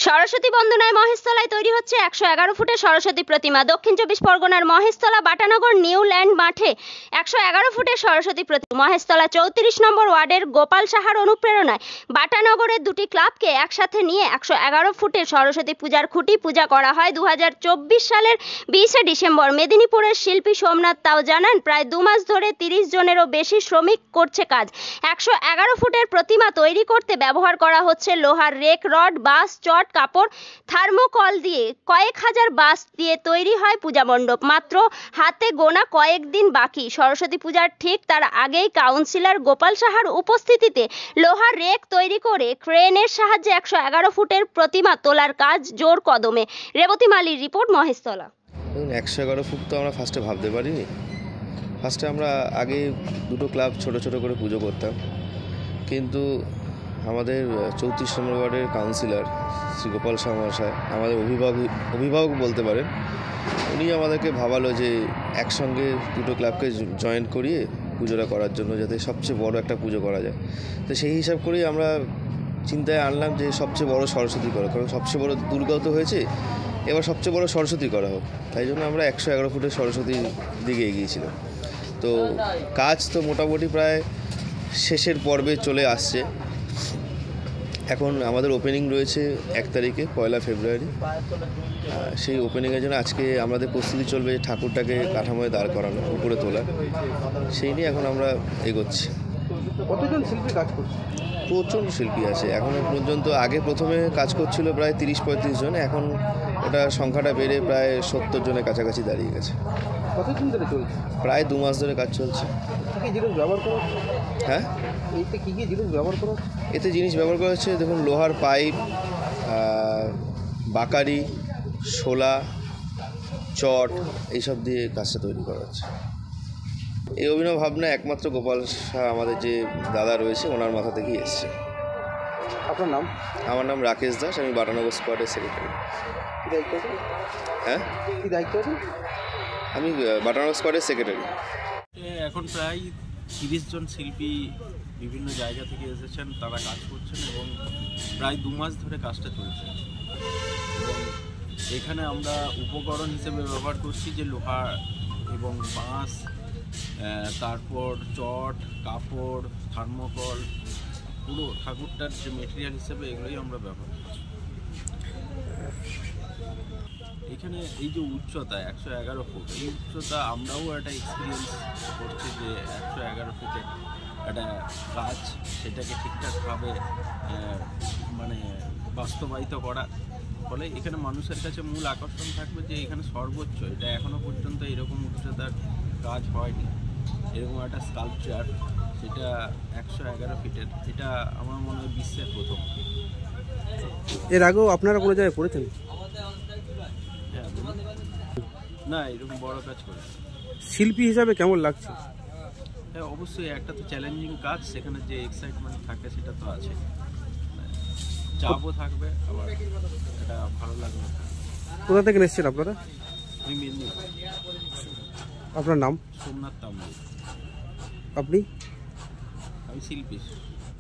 সরস্বতী বন্দনায় মহেশতলায় তৈরি হচ্ছে 111 ফুটের সরস্বতী প্রতিমা। দক্ষিণ 24 পরগনার মহেশতলা বাটানগর নিউ ল্যান্ড মাঠে 111 ফুটের সরস্বতী প্রতিমা। মহেশতলা 34 নম্বর ওয়ার্ডের গোপাল সাহার অনুপ্রেরণায় বাটানগরের দুটি ক্লাবকে একসাথে নিয়ে 111 ফুটের সরস্বতী পূজার খুঁটি পূজা করা হয় 2024 সালের 20 ডিসেম্বর। মেদিনীপুরের শিল্পী সোমনাথ তাও জানান, প্রায় 2 মাস ধরে 30 জনেরও বেশি শ্রমিক করছে কাজ। 111 ফুটের প্রতিমা তৈরি করতে ব্যবহার করা হচ্ছে লোহার রেক, রড, বাঁশ, চট, কাপড়, থার্মোকল দিয়ে কয়েক হাজার বাঁশ দিয়ে তৈরি হয় পূজা মণ্ডপ। মাত্র হাতে গোনা কয়েকদিন বাকি। সরস্বতী পূজার ঠিক তার আগেই কাউন্সিলর গোপাল সাহার উপস্থিতিতে লোহার রেক তৈরি করে ক্রেনের সাহায্যে 111 ফুটের প্রতিমা তোলার কাজ জোর কদমে। রেবতী মালির রিপোর্ট, মহেশতলা। 111 ফুট তো আমরা ফার্স্টে ভাবতে পারিনি। ফার্স্টে আমরা আগে দুটো ক্লাব ছোট ছোট করে পুজো করতাম, কিন্তু আমাদের 34 নম্বর ওয়ার্ডের কাউন্সিলর শ্রী গোপাল সাহা মহাশয়, আমাদের অভিভাবক বলতে পারেন, উনি আমাদেরকে ভাবালো যে একসঙ্গে দুটো ক্লাবকে জয়েন করিয়ে পুজোটা করার জন্য, যাতে সবচেয়ে বড় একটা পুজো করা যায়। তো সেই হিসাব করেই আমরা চিন্তায় আনলাম যে সবচেয়ে বড় সরস্বতী করা, কারণ সবচেয়ে বড় দুর্গাও তো হয়েছে, এবার সবচেয়ে বড় সরস্বতী করা হোক। তাই জন্য আমরা 111 ফুটের সরস্বতীর দিকে এগিয়েছিলাম। তো কাজ তো মোটামুটি প্রায় শেষের পর্বে চলে আসছে। এখন আমাদের ওপেনিং রয়েছে 1 তারিখে, 1 ফেব্রুয়ারি। সেই ওপেনিংয়ের জন্য আজকে আমাদের প্রস্তুতি চলবে ঠাকুরটাকে কাঠামোয় দাঁড় করানো, উপরে তোলা। সেই নিয়ে এখন আমরা এগোচ্ছি। কতজন শিল্পী কাজ করছে? প্রচুর শিল্পী আছে এখনও পর্যন্ত। আগে প্রথমে কাজ করছিল প্রায় 30-35 জন, এখন ওটা সংখ্যাটা বেড়ে প্রায় 70 জনের কাছাকাছি দাঁড়িয়ে গেছে। কতদিন ধরে চলছে? প্রায় 2 মাস ধরে কাজ চলছে। কী কী জিনিস ব্যবহার করা হচ্ছে? হ্যাঁ, এতে কী কী জিনিস ব্যবহার করা হচ্ছে? এতে জিনিস ব্যবহার করা হচ্ছে, দেখুন, লোহার পাইপ, বাকারি, শোলা, চট, এইসব দিয়ে কাজটা তৈরি করা হচ্ছে। এই অভিনব ভাবনা একমাত্র গোপাল শাহ, আমাদের যে দাদা রয়েছে, ওনার মাথা থেকেই এসছে। আপনার নাম? আমার নাম রাকেশ দাস, আমি বাটানগর স্কোয়াডের সেক্রেটারি। কী দায়িত্ব আছে? হ্যাঁ, কী দায়িত্ব আছে? আমি বাটানগর স্কোয়াডের সেক্রেটারি। এখন প্রায় 30 জন শিল্পী বিভিন্ন জায়গা থেকে এসেছেন, তারা কাজ করছেন এবং প্রায় 2 মাস ধরে কাজটা চলছে। এবং এখানে আমরা উপকরণ হিসেবে ব্যবহার করছি যে লোহা এবং বাঁশ, তারপর চট, কাপড়, থার্মোকল, পুরো ঠাকুরটার যে মেটেরিয়াল হিসেবে এগুলোই আমরা ব্যবহার করছি। এখানে এই যে উচ্চতা 111 ফুট, এই উচ্চতা আমরাও একটা এক্সপিরিয়েন্স করছি যে 111 ফুটের একটা কাজ, সেটাকে ঠিকঠাকভাবে মানে বাস্তবায়িত করা। ফলে এখানে মানুষের কাছে মূল আকর্ষণ থাকবে যে এখানে সর্বোচ্চ, এটা এখনও পর্যন্ত এরকম উচ্চতার কাজ হয়নি, এরকম একটা স্কাল্পচার, সেটা 111 ফিটের। এটা আমার মনে হয় বিশ্বের প্রথম। এর আগেও আপনারা কোনো জায়গায় করেছেন? না, এরকম বড় কাজ করে। শিল্পী হিসাবে কেমন লাগছে? হ্যাঁ, অবশ্যই একটা তো চ্যালেঞ্জিং কাজ, সেখানে যে এক্সাইটমেন্ট থাকে সেটা তো আছে, চাপও থাকবে, আবার এটা ভালো লাগবে। কোথা থেকে এসেছেন আপনারা? আমি মেদিনীপুর। আপনার নাম? সোমনাথ তাও। আপনি? আমি শিল্পী।